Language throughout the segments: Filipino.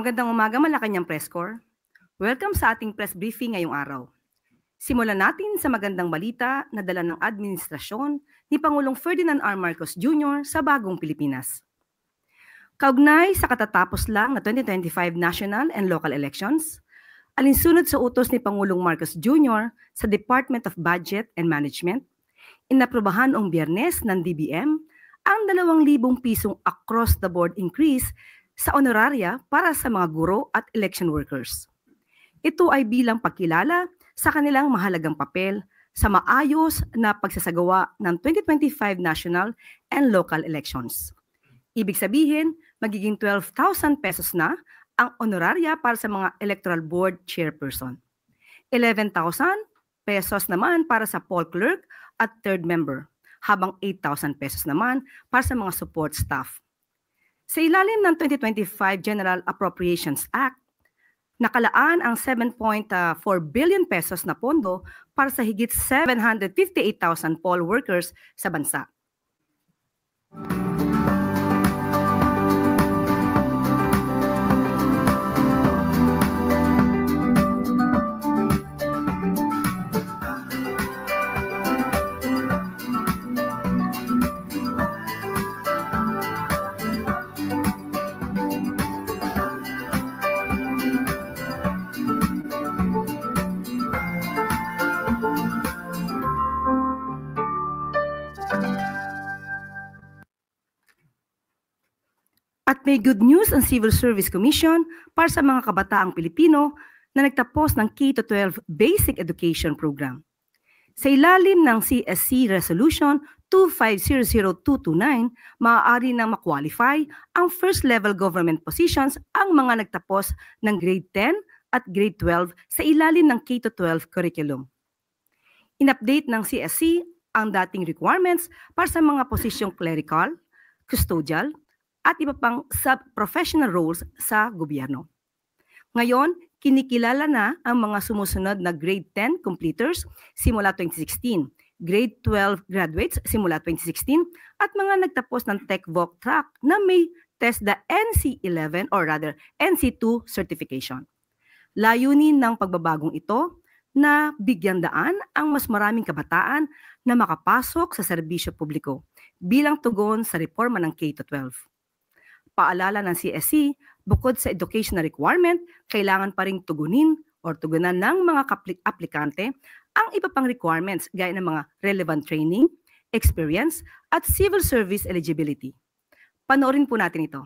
Magandang umaga, Malacanang Press Corps. Welcome sa ating press briefing ngayong araw. Simulan natin sa magandang balita na dala ng administrasyon ni Pangulong Ferdinand R. Marcos Jr. sa bagong Pilipinas. Kaugnay sa katatapos lang na 2025 national and local elections, alinsunod sa utos ni Pangulong Marcos Jr. sa Department of Budget and Management, inaprubahan noong Biyernes ng DBM ang 2,000 pisong across-the-board increase sa honoraria para sa mga guro at election workers. Ito ay bilang pagkilala sa kanilang mahalagang papel sa maayos na pagsasagawa ng 2025 national and local elections. Ibig sabihin, magiging 12,000 pesos na ang honoraria para sa mga electoral board chairperson. 11,000 pesos naman para sa poll clerk at third member, habang 8,000 pesos naman para sa mga support staff. Sa ilalim ng 2025 General Appropriations Act, nakalaan ang 7.4 billion pesos na pondo para sa higit 758,000 poll workers sa bansa. At may good news ang Civil Service Commission para sa mga kabataang Pilipino na nagtapos ng K-12 Basic Education Program. Sa ilalim ng CSC Resolution 2500229, maaari nang ma-qualify ang first-level government positions ang mga nagtapos ng grade 10 at grade 12 sa ilalim ng K-12 curriculum. In-update ng CSC ang dating requirements para sa mga posisyong clerical, custodial, at iba pang sub-professional roles sa gobyerno. Ngayon, kinikilala na ang mga sumusunod na grade 10 completers simula 2016, grade 12 graduates simula 2016, at mga nagtapos ng TechVoc track na may TESDA NC11 or rather NC2 certification. Layunin ng pagbabagong ito na bigyan daan ang mas maraming kabataan na makapasok sa serbisyo publiko bilang tugon sa reforma ng K-12. Paalala ng CSC, bukod sa educational requirement, kailangan pa ring tugunan ng mga aplikante ang iba pang requirements gaya ng mga relevant training, experience, at civil service eligibility. Panoorin po natin ito.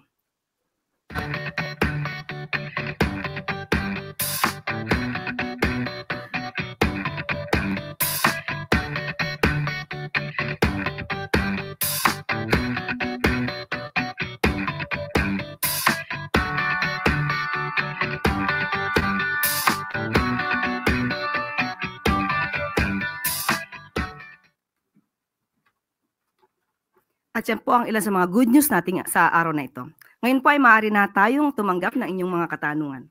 At yan po ang ilan sa mga good news natin sa araw na ito. Ngayon po ay maaari na tayong tumanggap ng inyong mga katanungan.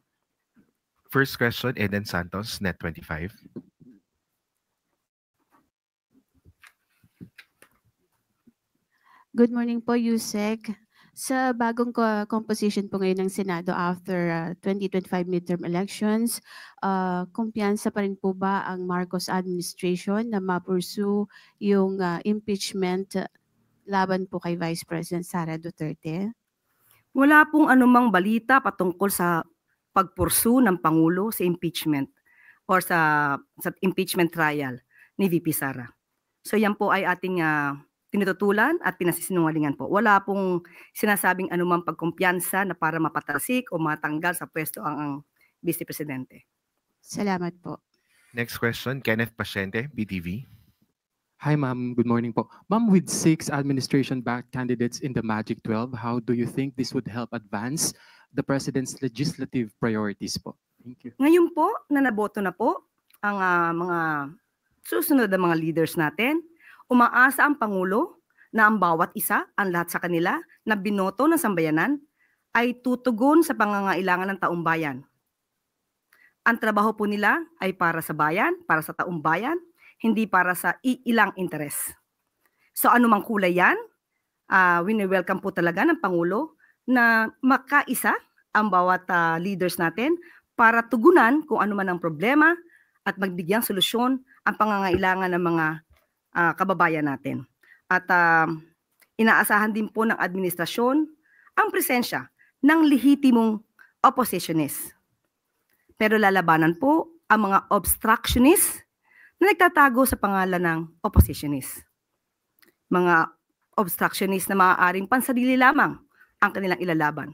First question, Eden Santos, Net25. Good morning po, Yusek. Sa bagong composition po ngayon ng Senado after 2025 midterm elections, kumpiyansa pa rin po ba ang Marcos administration na ma-pursue yung impeachment laban po kay Vice President Sara Duterte? Wala pong anumang balita patungkol sa pagpursu ng Pangulo sa impeachment or sa impeachment trial ni VP Sara. So yan po ay ating tinututulan at pinasisinungalingan po. Wala pong sinasabing anumang pagkumpiyansa na para mapatalsik o matanggal sa pwesto ang Vice Presidente. Salamat po. Next question, Kenneth Pasyente, BTV. Hi, ma'am. Good morning po. Ma'am, with 6 administration-backed candidates in the Magic 12, how do you think this would help advance the President's legislative priorities po? Thank you. Ngayon po, na naboto na po ang mga susunod na mga leaders natin, umaasa ang Pangulo na ang bawat isa, ang lahat sa kanila, na binoto ng sambayanan, ay tutugon sa pangangailangan ng taong bayan. Ang trabaho po nila ay para sa bayan, para sa taong bayan, hindi para sa ilang interes. So anumang kulay yan, wini-welcome po talaga ng Pangulo na makaisa ang bawat leaders natin para tugunan kung ano man ang problema at magbigyang solusyon ang pangangailangan ng mga kababayan natin. At inaasahan din po ng administrasyon ang presensya ng lehitimong oppositionist. Pero lalabanan po ang mga obstructionist na nagtatago sa pangalan ng oppositionist. Mga obstructionist na maaaring pansarili lamang ang kanilang ilalaban.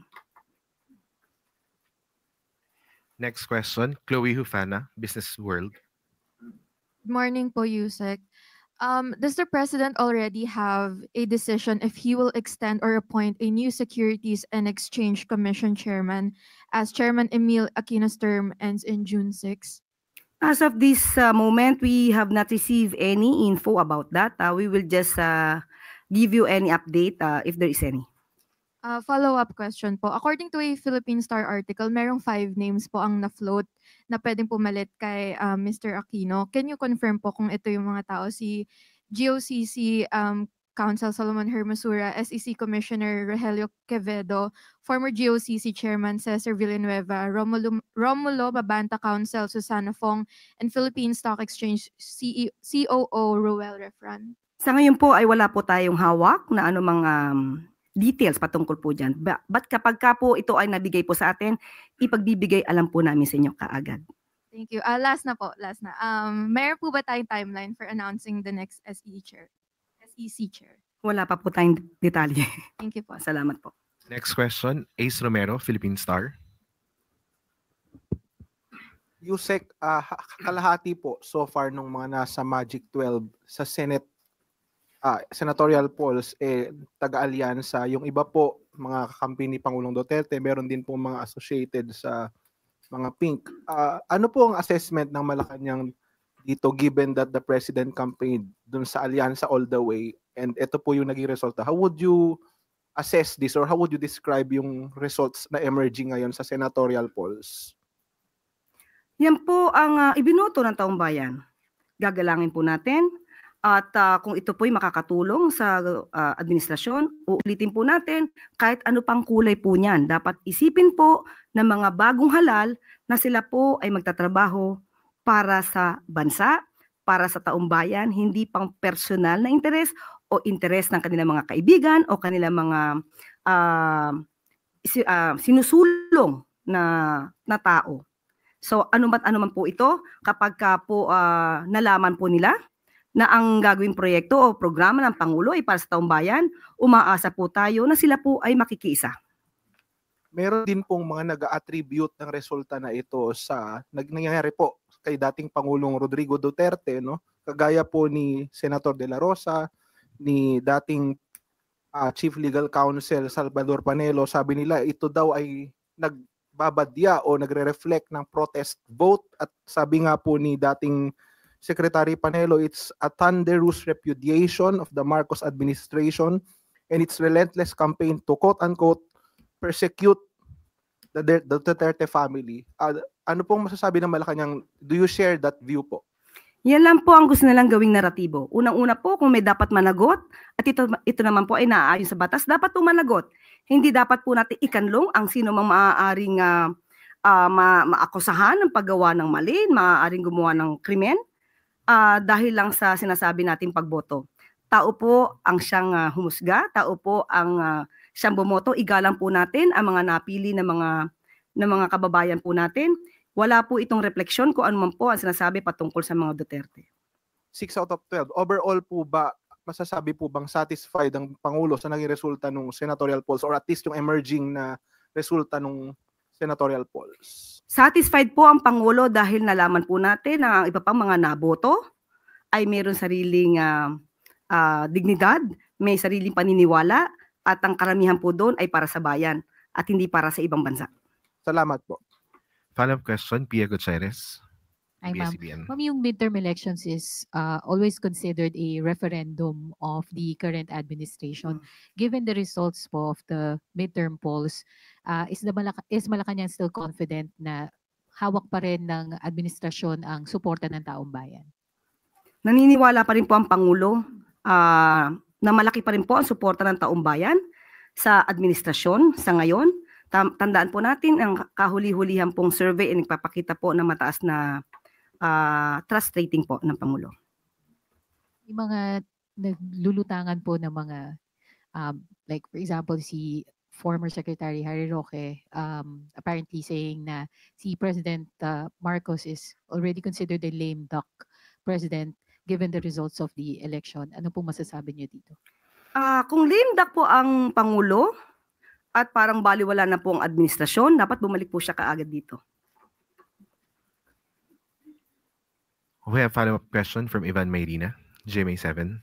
Next question, Chloe Hufana, Business World. Good morning po, Yusek. Does the President already have a decision if he will extend or appoint a new Securities and Exchange Commission chairman as Chairman Emil Aquino's term ends in June 6? As of this moment, we have not received any info about that. We will just give you any update if there is any. Follow-up question po. According to a Philippine Star article, merong 5 names po ang na-float na pwedeng pumalit kay Mr. Aquino. Can you confirm po kung ito yung mga tao? Si GOCC Counsel Solomon Hermosura, SEC Commissioner Rogelio Quevedo, former GOCC Chairman Cesar Villanueva, Romulo Babanta Counsel Susana Fong, and Philippine Stock Exchange COO Roel Refran. Sa ngayon po ay wala po tayong hawak na anumang details patungkol po dyan. But kapag ka po ito ay nabigay po sa atin, ipagbibigay alam po namin sa inyo kaagad. Thank you. Last na. Meron po ba tayong timeline for announcing the next SEC chair? Wala pa po tayong detalye. Thank you po. Salamat po. Next question, Ace Romero, Philippine Star. Yusek, kalahati po so far nung mga nasa Magic 12 sa Senate senatorial polls taga-alyansa. Yung iba po mga kakampi ni Pangulong Duterte, meron din po mga associated sa mga pink. Ano po ang assessment ng Malacanang dito given that the president campaigned dun sa alyansa all the way and ito po yung naging resulta? How would you assess this or how would you describe yung results na emerging ngayon sa senatorial polls? Yan po ang ibinoto ng taong bayan. Gagalangin po natin. At kung ito po'y makakatulong sa administrasyon, uulitin po natin kahit ano pang kulay po niyan. Dapat isipin po ng mga bagong halal na sila po ay magtatrabaho para sa bansa, para sa taong bayan, hindi pang personal na interes o interes ng kanilang mga kaibigan o kanilang mga sinusulong na tao. So ano man po ito, kapag po nalaman po nila na ang gagawing proyekto o programa ng Pangulo ay para sa taong bayan, umaasa po tayo na sila po ay makikiisa. Meron din pong mga nag-attribute ng resulta na ito sa nangyayari po kay dating Pangulong Rodrigo Duterte, no? Kagaya po ni Senator De La Rosa, ni dating Chief Legal Counsel Salvador Panelo, sabi nila ito daw ay nagbabadya o nagre-reflect ng protest vote at sabi nga po ni dating Secretary Panelo, it's a thunderous repudiation of the Marcos administration and its relentless campaign to quote-unquote persecute the Duterte family. Ano pong masasabi ng Malacanang? Do you share that view po? Yan lang po ang gusto nilang gawing naratibo. Unang-una po, kung may dapat managot, at ito naman po ay naaayon sa batas, dapat po managot. Hindi dapat po natin ikanlong ang sino mang maaaring maakusahan ng paggawa ng mali, maaaring gumawa ng krimen, dahil lang sa sinasabi nating pagboto. Tao po ang siyang humusga, tao po ang siyang bumoto. Igalang po natin ang mga napili na mga kababayan po natin. Wala po itong refleksyon kung ano man po ang sinasabi patungkol sa mga Duterte. 6 out of 12. Overall po ba, masasabi po bang satisfied ang Pangulo sa naging resulta ng senatorial polls or at least yung emerging na resulta ng senatorial polls? Satisfied po ang Pangulo dahil nalaman po natin na ang iba pang mga naboto ay mayroon sariling dignidad, may sariling paniniwala at ang karamihan po doon ay para sa bayan at hindi para sa ibang bansa. Salamat po. Follow-up question, Pia Gutierrez, Hi, ma'am. ABS-CBN. Ma'am, yung midterm elections is always considered a referendum of the current administration. Given the results po of the midterm polls, is Malacanang still confident na hawak pa rin ng administrasyon ang suporta ng taong bayan? Naniniwala pa rin po ang Pangulo na malaki pa rin po ang suporta ng taong bayan sa administrasyon sa ngayon. Tandaan po natin, ang kahuli-hulihan pong survey ay nagpapakita po ng mataas na trust rating po ng Pangulo. Yung mga naglulutangan po ng mga, like for example, si former Secretary Harry Roque apparently saying na si President Marcos is already considered a lame duck president given the results of the election. Ano po masasabi niyo dito? Kung lame duck po ang Pangulo at parang baliwala na po ang administrasyon, dapat bumalik po siya kaagad dito. We have a follow-up question from Ivan Mayrina, GMA7.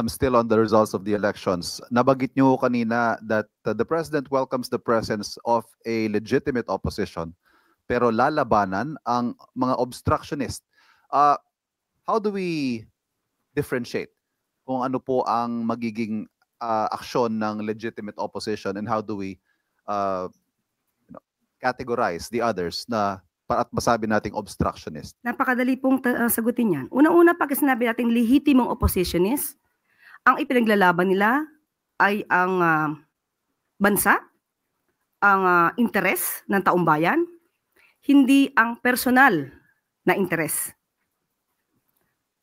Still on the results of the elections. Nabanggit niyo kanina that the president welcomes the presence of a legitimate opposition, pero lalabanan ang mga obstructionist. How do we differentiate kung ano po ang magiging aksyon ng legitimate opposition, and how do we categorize the others na at masabi nating obstructionist? Napakadali pong sagutin yan. Unang-una, pag sinabi natin lehitimong oppositionist, ang ipinaglalaban nila ay ang bansa, ang interes ng taong bayan, hindi ang personal na interes.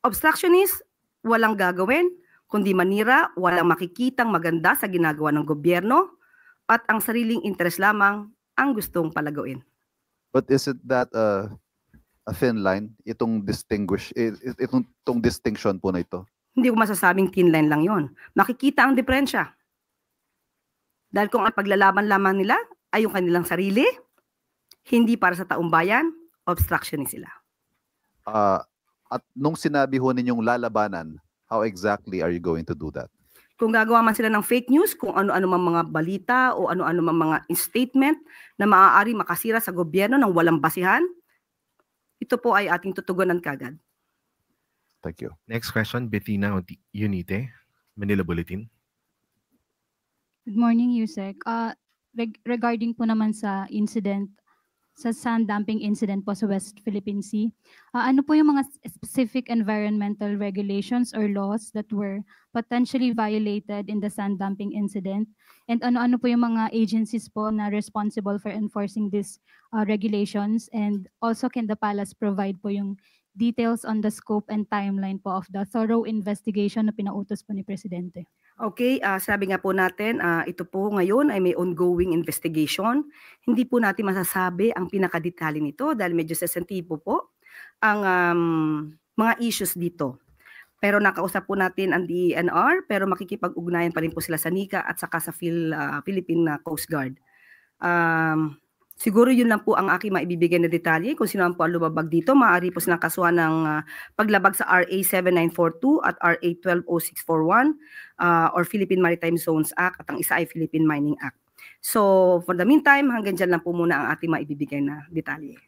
Obstructionist, walang gagawin, kundi manira, walang makikitang maganda sa ginagawa ng gobyerno, at ang sariling interes lamang ang gustong palagawin. But is it that a thin line, itong distinction po na ito? Hindi ko masasabing thin line lang yon. Makikita ang diferensya. Dahil kung ang paglalaban lamang nila ay yung kanilang sarili, hindi para sa taong bayan, obstructionist sila. At nung sinabi ho ninyong lalabanan, how exactly are you going to do that? Kung gagawa man sila ng fake news, kung ano-ano mang mga balita o ano-ano mang mga statement na maaari makasira sa gobyerno ng walang basihan, ito po ay ating tutugunan kagad. Thank you. Next question, Bettina Unite, Manila Bulletin. Good morning, Yusek. Regarding po naman sa incident, sa sand dumping incident po sa West Philippine Sea, ano po yung mga specific environmental regulations or laws that were potentially violated in the sand dumping incident? And ano-ano po yung mga agencies po na responsible for enforcing these regulations? And also, can the palace provide po yung details on the scope and timeline po of the thorough investigation na pinautos po ni Presidente? Okay, sabi nga po natin, ito po ngayon ay may ongoing investigation. Hindi po natin masasabi ang pinakadetalye nito dahil medyo sensitibo po ang mga issues dito. Pero nakausap po natin ang DENR, pero makikipag-ugnayan pa rin po sila sa NICA at saka sa Philippine Coast Guard. Siguro yun lang po ang aking maibibigay na detalye. Kung sino po ang lumabag dito, maaari po silang kasuhan ng paglabag sa RA 7942 at RA 120641 or Philippine Maritime Zones Act at ang isa ay Philippine Mining Act. So for the meantime, hanggang dyan lang po muna ang ating maibibigay na detalye.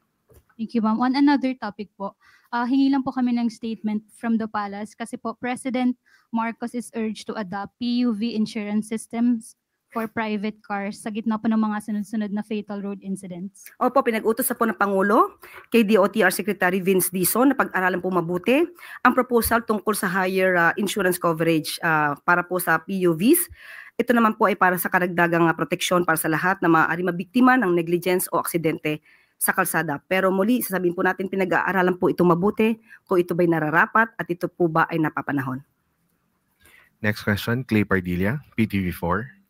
Thank you, ma'am. On another topic po, hingi lang po kami ng statement from the palace kasi po President Marcos is urged to adopt PUV insurance systems for private cars sa gitna po ng mga sunod-sunod na fatal road incidents. Opo, pinag-utos na po ng Pangulo kay DOTR Secretary Vince Dizon na pag-aralan po mabuti ang proposal tungkol sa higher insurance coverage para po sa PUVs. Ito naman po ay para sa karagdagang proteksyon para sa lahat na maaari mabiktima ng negligence o aksidente sa kalsada. Pero muli, sasabihin po natin, pinag-aaralan po ito mabuti kung ito ba'y nararapat at ito po ba ay napapanahon. Next question, Clay Pardilla, PTV4.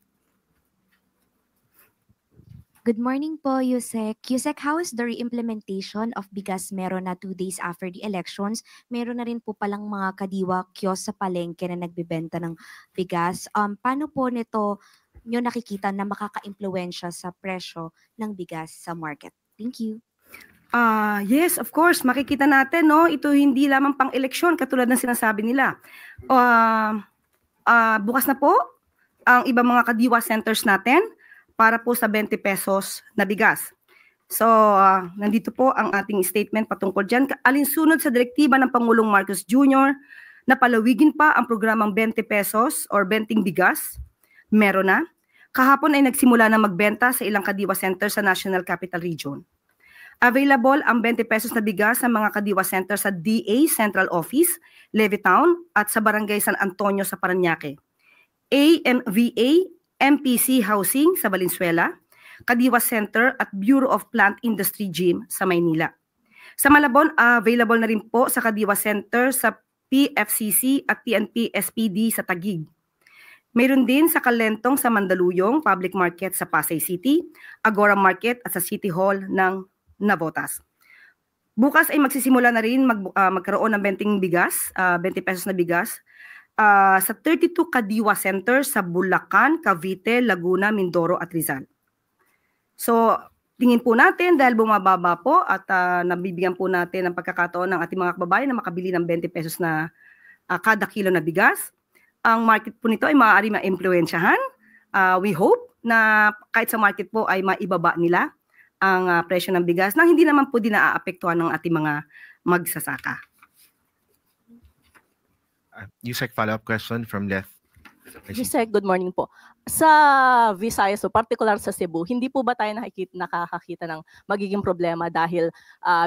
Good morning po, Yusek. Yusek, how is the re-implementation of Bigas Meron na 2 days after the elections? Meron na rin po palang mga kadiwa kiosk sa palengke na nagbebenta ng bigas. Paano po nito nyo nakikita na makaka-impluwensya sa presyo ng bigas sa market? Thank you. Yes, of course. Makikita natin, no? Ito hindi lamang pang eleksyon katulad ng sinasabi nila. Bukas na po ang ibang mga kadiwa centers natin para po sa 20 pesos na bigas. So, nandito po ang ating statement patungkol dyan. Alinsunod sa direktiba ng Pangulong Marcos Jr. na palawigin pa ang programang 20 pesos or benting bigas, meron na. Kahapon ay nagsimula na magbenta sa ilang kadiwa center sa National Capital Region. Available ang 20 pesos na bigas sa mga kadiwa center sa DA Central Office, Levittown at sa Barangay San Antonio sa Parañaque. AMVA MPC Housing sa Valenzuela, Kadiwa Center at Bureau of Plant Industry Gym sa Maynila. Sa Malabon, available na rin po sa Kadiwa Center sa PFCC at PNP SPD sa Taguig. Mayroon din sa Kalentong sa Mandaluyong, Public Market sa Pasay City, Agora Market at sa City Hall ng Navotas. Bukas ay magsisimula na rin magkaroon ng 20 pesos na bigas sa 32 Kadiwa Center sa Bulacan, Cavite, Laguna, Mindoro at Rizal. So, tingin po natin dahil bumababa po at nabibigyan po natin ng pagkakataon ng ating mga kababayan na makabili ng 20 pesos na kada kilo na bigas. Ang market po nito ay maaari ma-impluwensyahan. We hope na kahit sa market po ay maibaba nila ang presyo ng bigas nang hindi naman po din naaapektuhan ng ating mga magsasaka. Yusek, follow-up question from Leth. Yusek, good morning po. Sa Visayas, so particular sa Cebu, hindi po ba tayo nakakakita ng magiging problema dahil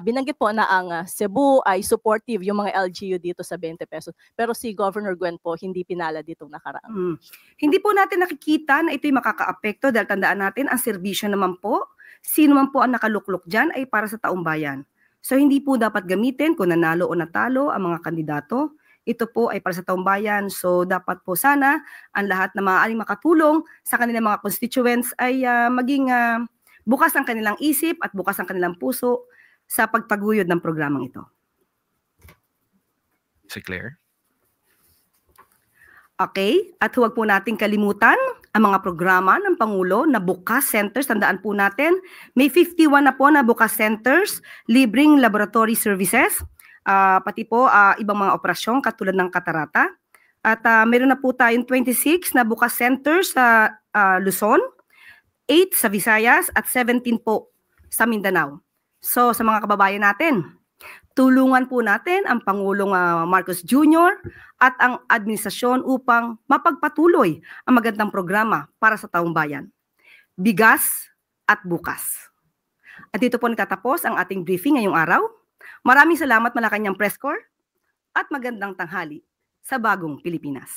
binanggit po na ang Cebu ay supportive yung mga LGU dito sa 20 pesos. Pero si Governor Gwen po hindi pinala ditong nakaraan. Hindi po natin nakikita na ito'y makakaapekto dahil tandaan natin ang serbisyo naman po, sino man po ang nakaluklok dyan ay para sa taong bayan. So hindi po dapat gamitin kung nanalo o natalo ang mga kandidato. Ito po ay para sa taong bayan. So dapat po sana ang lahat na maaaring makatulong sa kanilang mga constituents ay maging bukas ang kanilang isip at bukas ang kanilang puso sa pagpaguyod ng programang ito. Si Claire. Okay, at huwag po nating kalimutan ang mga programa ng Pangulo na bukas centers. Tandaan po natin, may 51 na po na bukas centers, libreng laboratory services, pati po ibang mga operasyon katulad ng katarata. At meron na po tayong 26 na bukas centers sa Luzon, 8 sa Visayas at 17 po sa Mindanao. So sa mga kababayan natin, tulungan po natin ang Pangulong Marcos Jr. at ang administrasyon upang mapagpatuloy ang magandang programa para sa taong bayan. Bigas at bukas. At dito po natatapos ang ating briefing ngayong araw. Maraming salamat Malacanang Press Corps at magandang tanghali sa bagong Pilipinas.